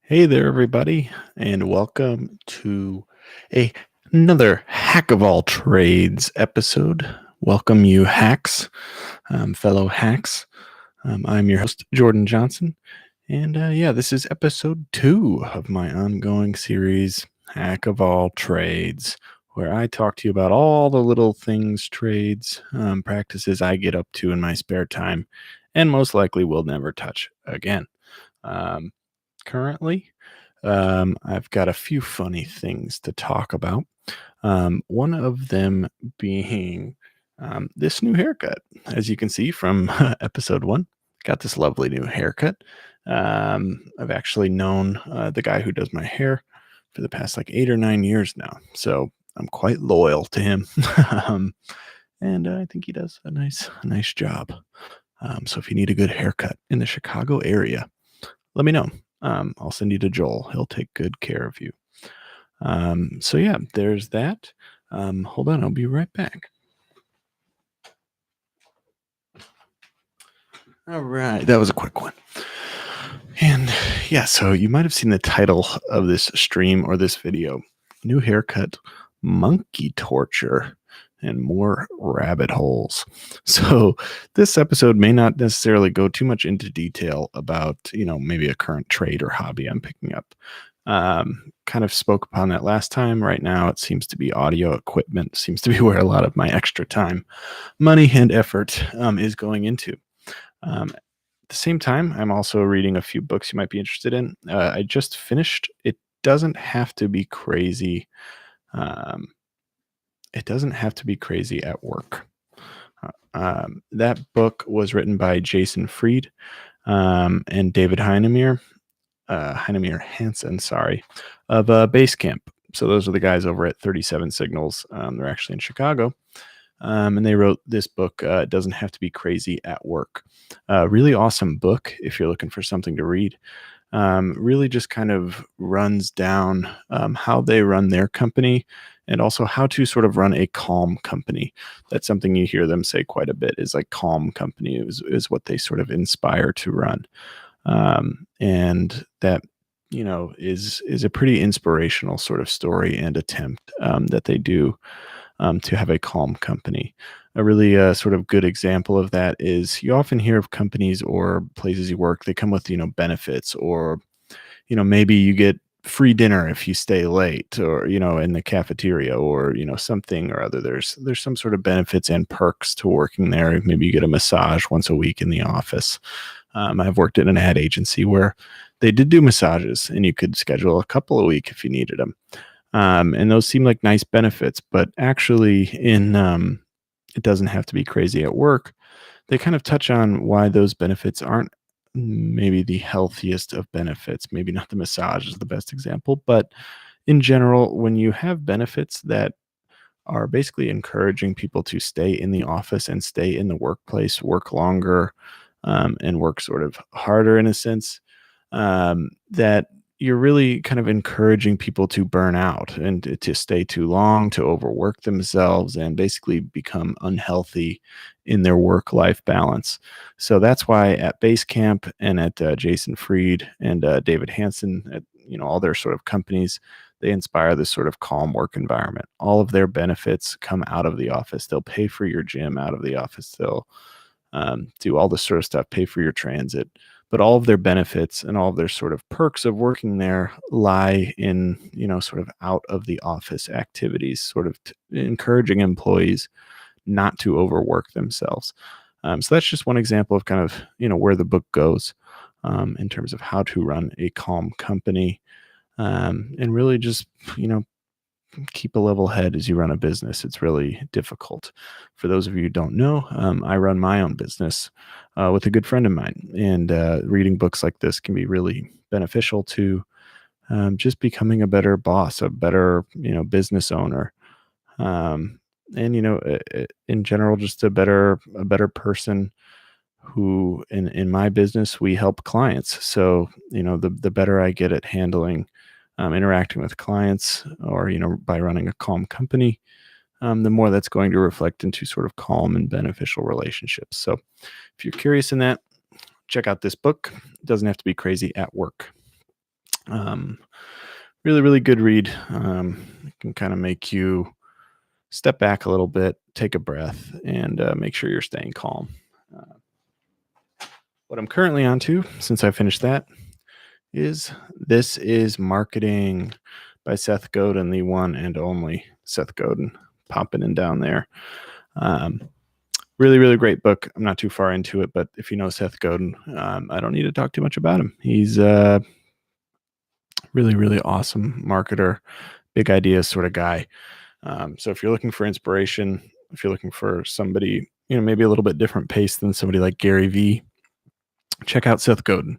Hey there, everybody, and welcome to a, another Hack of All Trades episode. Welcome, you hacks, fellow hacks. I'm your host, Jordan Johnson, and this is episode 2 of my ongoing series, Hack of All Trades, where I talk to you about all the little things, trades, practices I get up to in my spare time, and most likely will never touch again. Um, Currently, I've got a few funny things to talk about. One of them being this new haircut. As you can see from episode 1, got this lovely new haircut. I've actually known the guy who does my hair for the past like 8 or 9 years now. So I'm quite loyal to him. um, and I think he does a nice job. So if you need a good haircut in the Chicago area, let me know. I'll send you to Joel. He'll take good care of you. There's that. Hold on, I'll be right back. All right, that was a quick one. And yeah, so you might have seen the title of this stream or this video: New Haircut, Monkey Torture, and More Rabbit Holes. So this episode may not necessarily go too much into detail about, maybe a current trade or hobby I'm picking up. Kind of spoke upon that last time. Right now, it seems to be audio equipment, seems to be where a lot of my extra time, money, and effort is going into. At the same time, I'm also reading a few books you might be interested in. I just finished It Doesn't Have to Be Crazy. Um, it doesn't have to be crazy at work. That book was written by Jason Fried and David Heinemeier Hansen, sorry, of Basecamp. So those are the guys over at 37 Signals. They're actually in Chicago. And they wrote this book, It Doesn't Have to Be Crazy at Work. Really awesome book if you're looking for something to read. Really just kind of runs down how they run their company and also how to sort of run a calm company. That's something you hear them say quite a bit, is like calm company is what they sort of inspire to run. And that is a pretty inspirational sort of story and attempt that they do to have a calm company. A really sort of good example of that is you often hear of companies or places you work, they come with, benefits, or, maybe you get free dinner if you stay late, or, in the cafeteria, or, something or other. There's some sort of benefits and perks to working there. Maybe you get a massage once a week in the office. I've worked at an ad agency where they did do massages and you could schedule a couple a week if you needed them. And those seem like nice benefits, but actually, it doesn't have to be crazy at work. They kind of touch on why those benefits aren't maybe the healthiest of benefits. Maybe not the massage is the best example, but in general, when you have benefits that are basically encouraging people to stay in the office and stay in the workplace, work longer, and work sort of harder in a sense, that you're really kind of encouraging people to burn out and to stay too long, to overwork themselves, and basically become unhealthy in their work life balance. So that's why at Basecamp and at Jason Fried and David Hansen, at all their sort of companies, they inspire this sort of calm work environment. All of their benefits come out of the office. They'll pay for your gym out of the office. They'll do all this sort of stuff, pay for your transit. But all of their benefits and all of their sort of perks of working there lie in, sort of out of the office activities, sort of encouraging employees not to overwork themselves. So that's just one example of kind of, where the book goes in terms of how to run a calm company, and really just, keep a level head as you run a business. It's really difficult. For those of you who don't know, I run my own business with a good friend of mine, and reading books like this can be really beneficial to just becoming a better boss, a better business owner, and in general, just a better person. Who in my business we help clients. So the better I get at handling interacting with clients, or by running a calm company, the more that's going to reflect into sort of calm and beneficial relationships. So if you're curious in that, check out this book. It doesn't have to be crazy at work. Um, really, really good read. It can kind of make you step back a little bit, take a breath, and make sure you're staying calm. Uh, what I'm currently on to, since I finished that, is This Is Marketing by Seth Godin, the one and only Seth Godin, popping in down there. Um, really, really great book. I'm not too far into it, but if you know Seth Godin, I don't need to talk too much about him. He's a really, really awesome marketer, big ideas sort of guy. So if you're looking for inspiration, if you're looking for somebody, maybe a little bit different pace than somebody like Gary Vee, check out Seth Godin.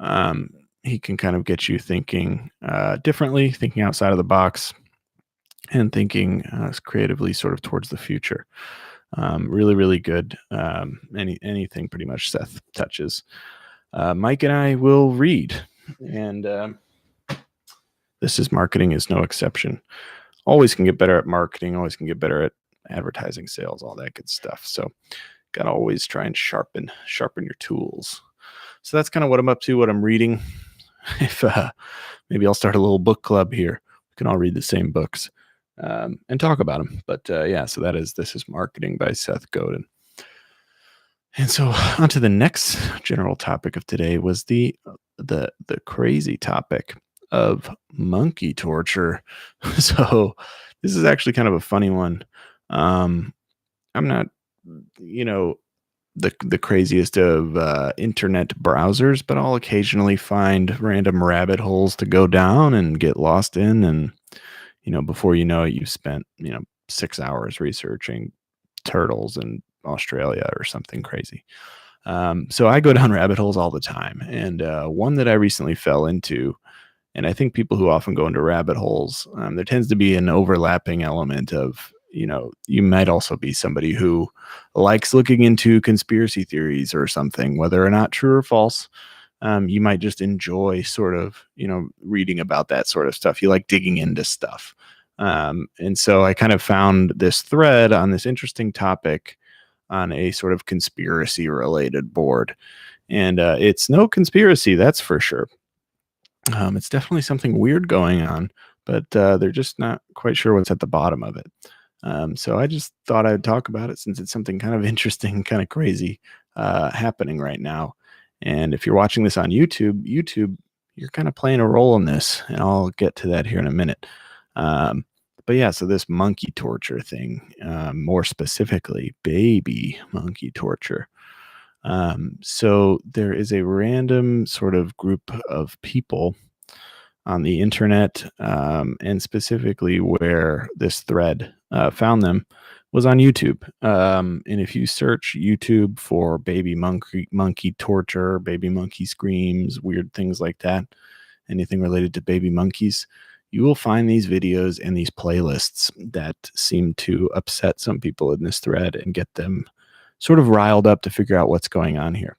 Um, he can kind of get you thinking differently, thinking outside of the box, and thinking creatively sort of towards the future. Really, really good. Anything pretty much Seth touches. Mike and I will read, and This Is Marketing is no exception. Always can get better at marketing, always can get better at advertising, sales, all that good stuff. So gotta always try and sharpen your tools. So that's kind of what I'm up to, what I'm reading. If maybe I'll start a little book club here. We can all read the same books and talk about them. But yeah, so This Is Marketing by Seth Godin. And so on to the next general topic of today was the crazy topic of monkey torture. So this is actually kind of a funny one. I'm not, you know, the craziest of internet browsers, but I'll occasionally find random rabbit holes to go down and get lost in. And, before you know it, you've spent, 6 hours researching turtles in Australia or something crazy. So I go down rabbit holes all the time. And one that I recently fell into, and I think people who often go into rabbit holes, there tends to be an overlapping element of, you might also be somebody who likes looking into conspiracy theories or something, whether or not true or false. You might just enjoy sort of, reading about that sort of stuff. You like digging into stuff. And so I kind of found this thread on this interesting topic on a sort of conspiracy related board. And it's no conspiracy, that's for sure. It's definitely something weird going on, but they're just not quite sure what's at the bottom of it. So I just thought I'd talk about it since it's something kind of interesting, kind of crazy happening right now. And if you're watching this on YouTube, you're kind of playing a role in this, and I'll get to that here in a minute. But yeah, so this monkey torture thing, more specifically, baby monkey torture. So there is a random sort of group of people on the internet, and specifically where this thread found them was on YouTube. And if you search YouTube for baby monkey torture, baby monkey screams, weird things like that, anything related to baby monkeys, you will find these videos and these playlists that seem to upset some people in this thread and get them sort of riled up to figure out what's going on here.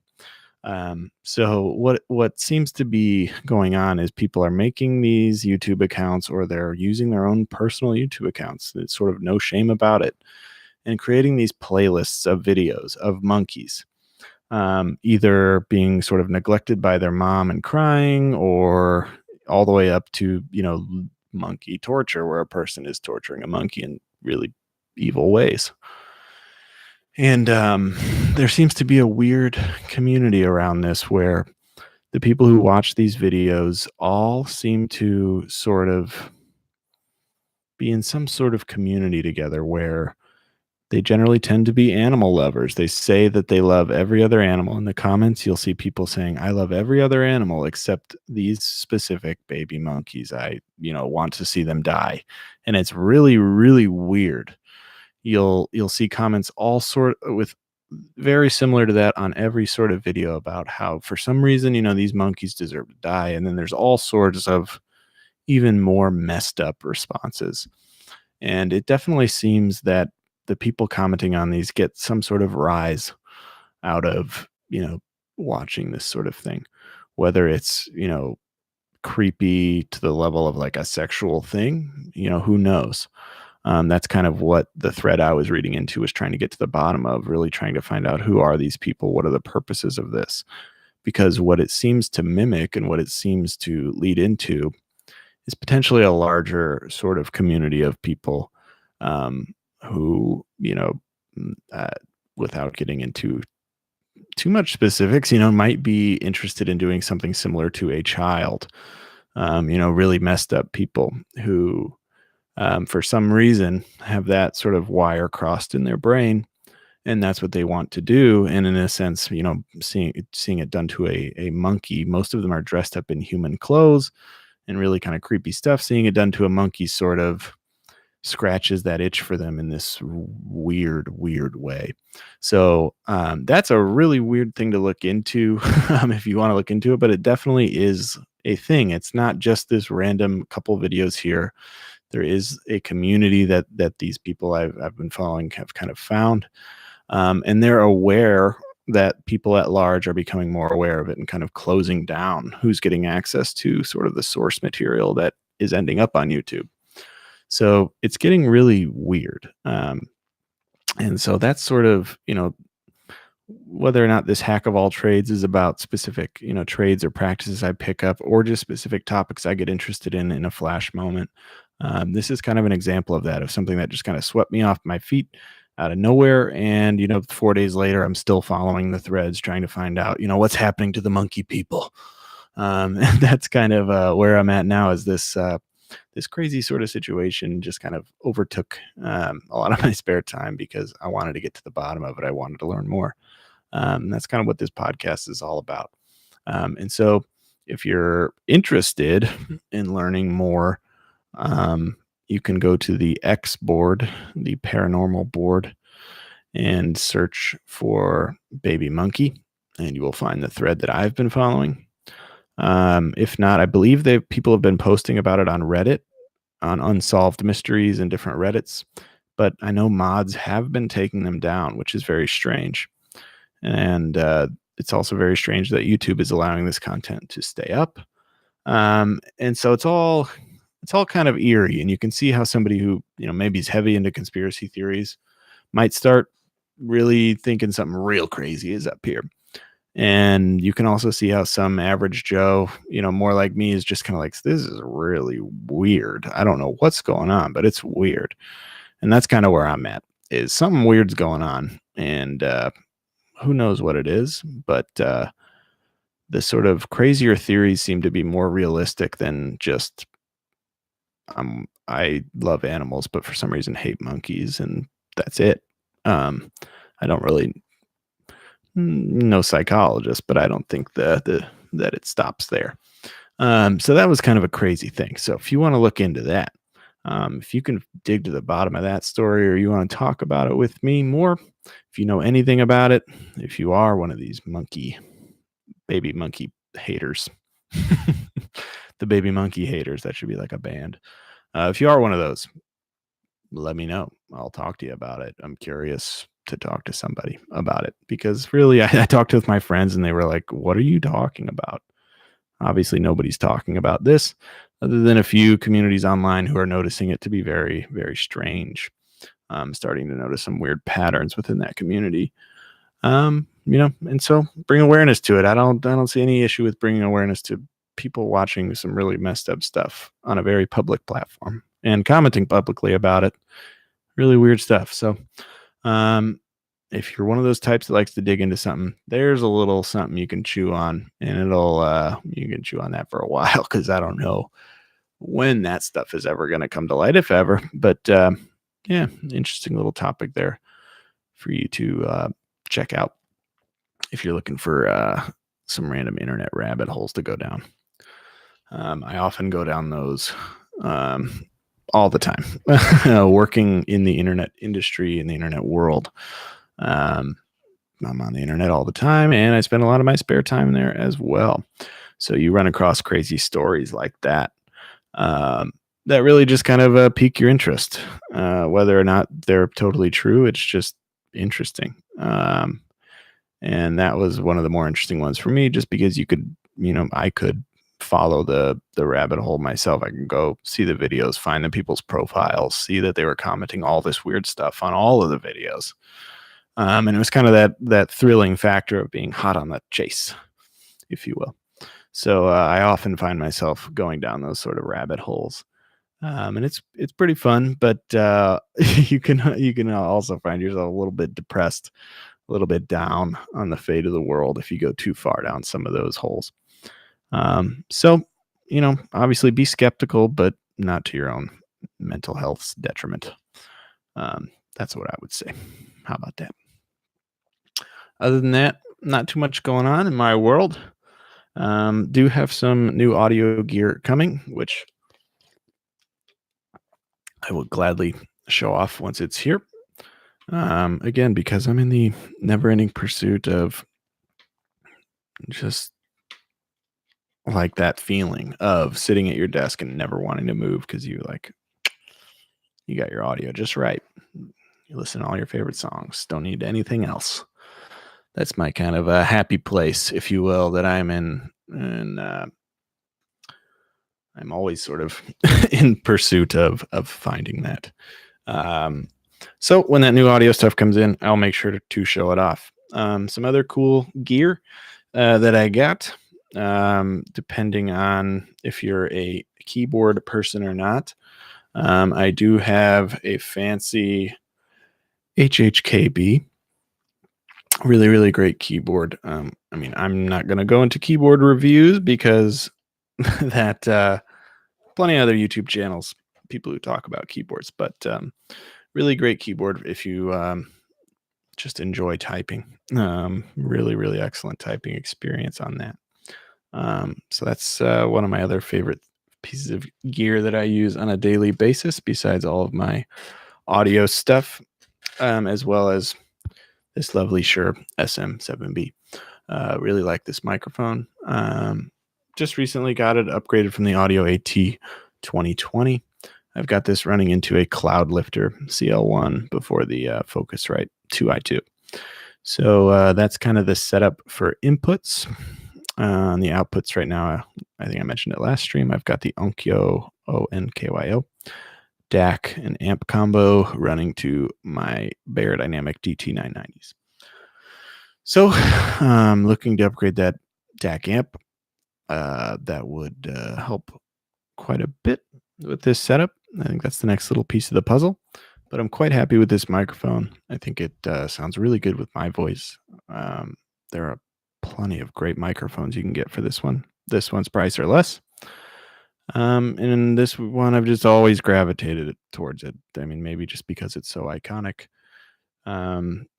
So what seems to be going on is people are making these YouTube accounts, or they're using their own personal YouTube accounts. It's sort of no shame about it, and creating these playlists of videos of monkeys, either being sort of neglected by their mom and crying, or all the way up to, monkey torture, where a person is torturing a monkey in really evil ways. And there seems to be a weird community around this, where the people who watch these videos all seem to sort of be in some sort of community together, where they generally tend to be animal lovers. They say that they love every other animal. In the comments, you'll see people saying, I love every other animal except these specific baby monkeys. I, want to see them die. And it's really, really weird. You'll see comments all sort with very similar to that on every sort of video about how for some reason, these monkeys deserve to die. And then there's all sorts of even more messed up responses. And it definitely seems that the people commenting on these get some sort of rise out of, watching this sort of thing, whether it's, creepy to the level of like a sexual thing, who knows? That's kind of what the thread I was reading into was trying to get to the bottom of, really trying to find out who are these people? What are the purposes of this? because what it seems to mimic and what it seems to lead into is potentially a larger sort of community of people, um, who, without getting into too much specifics, might be interested in doing something similar to a child. Really messed up people who, for some reason, have that sort of wire crossed in their brain, and that's what they want to do. And in a sense, seeing it done to a monkey, most of them are dressed up in human clothes and really kind of creepy stuff. Seeing it done to a monkey sort of scratches that itch for them in this weird way. So that's a really weird thing to look into, if you want to look into it, but it definitely is a thing. It's not just this random couple videos here. There is a community that these people I've been following have kind of found, and they're aware that people at large are becoming more aware of it and kind of closing down who's getting access to sort of the source material that is ending up on YouTube. So it's getting really weird. And so that's sort of, whether or not this hack of all trades is about specific, trades or practices I pick up, or just specific topics I get interested in a flash moment. This is kind of an example of that, of something that just kind of swept me off my feet out of nowhere. And, 4 days later, I'm still following the threads, trying to find out, what's happening to the monkey people. And that's kind of where I'm at now, is this crazy sort of situation just kind of overtook a lot of my spare time, because I wanted to get to the bottom of it. I wanted to learn more. That's kind of what this podcast is all about. And so if you're interested in learning more, you can go to the X board, the paranormal board, and search for Baby Monkey, and you will find the thread that I've been following. If not, I believe people have been posting about it on Reddit, on unsolved mysteries and different Reddits, but I know mods have been taking them down, which is very strange. And it's also very strange that YouTube is allowing this content to stay up. And so it's all kind of eerie, and you can see how somebody who, maybe is heavy into conspiracy theories might start really thinking something real crazy is up here. And you can also see how some average Joe, more like me, is just kind of like, this is really weird. I don't know what's going on, but it's weird. And that's kind of where I'm at, is something weird's going on. And who knows what it is, but the sort of crazier theories seem to be more realistic than just, I love animals, but for some reason hate monkeys, and that's it. I don't really no psychologist, but I don't think that it stops there. So that was kind of a crazy thing. So if you want to look into that, if you can dig to the bottom of that story, or you want to talk about it with me more, if you know anything about it, if you are one of these baby monkey haters, the baby monkey haters, that should be like a band. If you are one of those, let me know. I'll talk to you about it. I'm curious to talk to somebody about it, because really, I talked with my friends and they were like, what are you talking about? Obviously, nobody's talking about this other than a few communities online who are noticing it to be very, very strange. Starting to notice some weird patterns within that community. And so bring awareness to it. I don't see any issue with bringing awareness to people watching some really messed up stuff on a very public platform and commenting publicly about it. Really weird stuff. So, if you're one of those types that likes to dig into something, there's a little something you can chew on, and you can chew on that for a while, because I don't know when that stuff is ever going to come to light, if ever. But yeah, interesting little topic there for you to check out if you're looking for some random internet rabbit holes to go down. I often go down those all the time, working in the internet industry, in the internet world. I'm on the internet all the time, and I spend a lot of my spare time there as well. So you run across crazy stories like that, that really just kind of pique your interest. Whether or not they're totally true, it's just interesting. And that was one of the more interesting ones for me, just because I could follow the rabbit hole myself. I can go see the videos, find the people's profiles, see that they were commenting all this weird stuff on all of the videos. And it was kind of that thrilling factor of being hot on the chase. if you will. So I often find myself going down those sort of rabbit holes, and it's pretty fun. But you can also find yourself a little bit depressed, a little bit down on the fate of the world if you go too far down some of those holes. So obviously be skeptical, but not to your own mental health's detriment. That's what I would say. How about that? Other than that, not too much going on in my world. Do have some new audio gear coming, which I will gladly show off once it's here. Again, because I'm in the never-ending pursuit of just like that feeling of sitting at your desk and never wanting to move because you got your audio just right. You listen to all your favorite songs. Don't need anything else. That's my kind of a happy place, if you will, that I'm in. And I'm always sort of in pursuit of finding that. So when that new audio stuff comes in, I'll make sure to show it off. Some other cool gear that I got, depending on if you're a keyboard person or not. I do have a fancy HHKB, really, really great keyboard. I mean, I'm not going to go into keyboard reviews because that plenty of other YouTube channels, people who talk about keyboards, but really great keyboard if you just enjoy typing. Really, really excellent typing experience on that. So that's one of my other favorite pieces of gear that I use on a daily basis, besides all of my audio stuff, as well as this lovely Shure SM7B. Really like this microphone. Just recently got it upgraded from the Audio AT 2020. I've got this running into a Cloudlifter CL1 before the Focusrite 2i2. So that's kind of the setup for inputs. On the outputs right now, I think I mentioned it last stream, I've got the Onkyo ONKYO DAC and amp combo running to my Beyerdynamic DT990s. So I'm looking to upgrade that DAC amp. That would help quite a bit with this setup. I think that's the next little piece of the puzzle. But I'm quite happy with this microphone. I think it sounds really good with my voice. There are plenty of great microphones you can get for this one. This one's price or less. And in this one, I've just always gravitated towards it. I mean, maybe just because it's so iconic.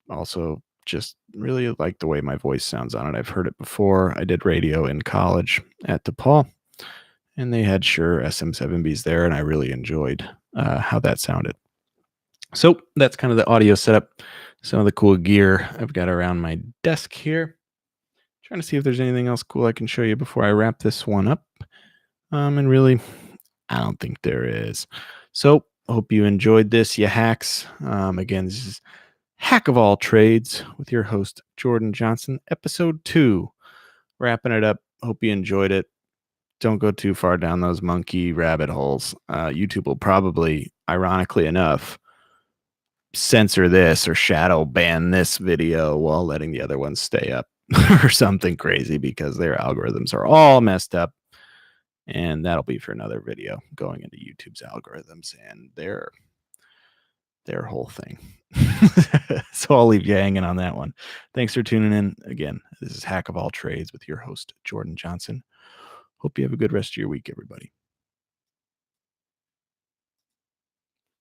Also, just really like the way my voice sounds on it. I've heard it before. I did radio in college at DePaul, and they had Shure SM7Bs there, and I really enjoyed how that sounded. So that's kind of the audio setup. Some of the cool gear I've got around my desk here. Trying to see if there's anything else cool I can show you before I wrap this one up. And really, I don't think there is. So hope you enjoyed this, you hacks. Again, this is Hack of All Trades with your host, Jordan Johnson, episode 2. Wrapping it up. Hope you enjoyed it. Don't go too far down those monkey rabbit holes. YouTube will probably, ironically enough, censor this or shadow ban this video while letting the other ones stay up or something crazy because their algorithms are all messed up. And that'll be for another video, going into YouTube's algorithms and their whole thing. So I'll leave you hanging on that one. Thanks for tuning in. Again, this is Hack of All Trades with your host, Jordan Johnson. Hope you have a good rest of your week, everybody.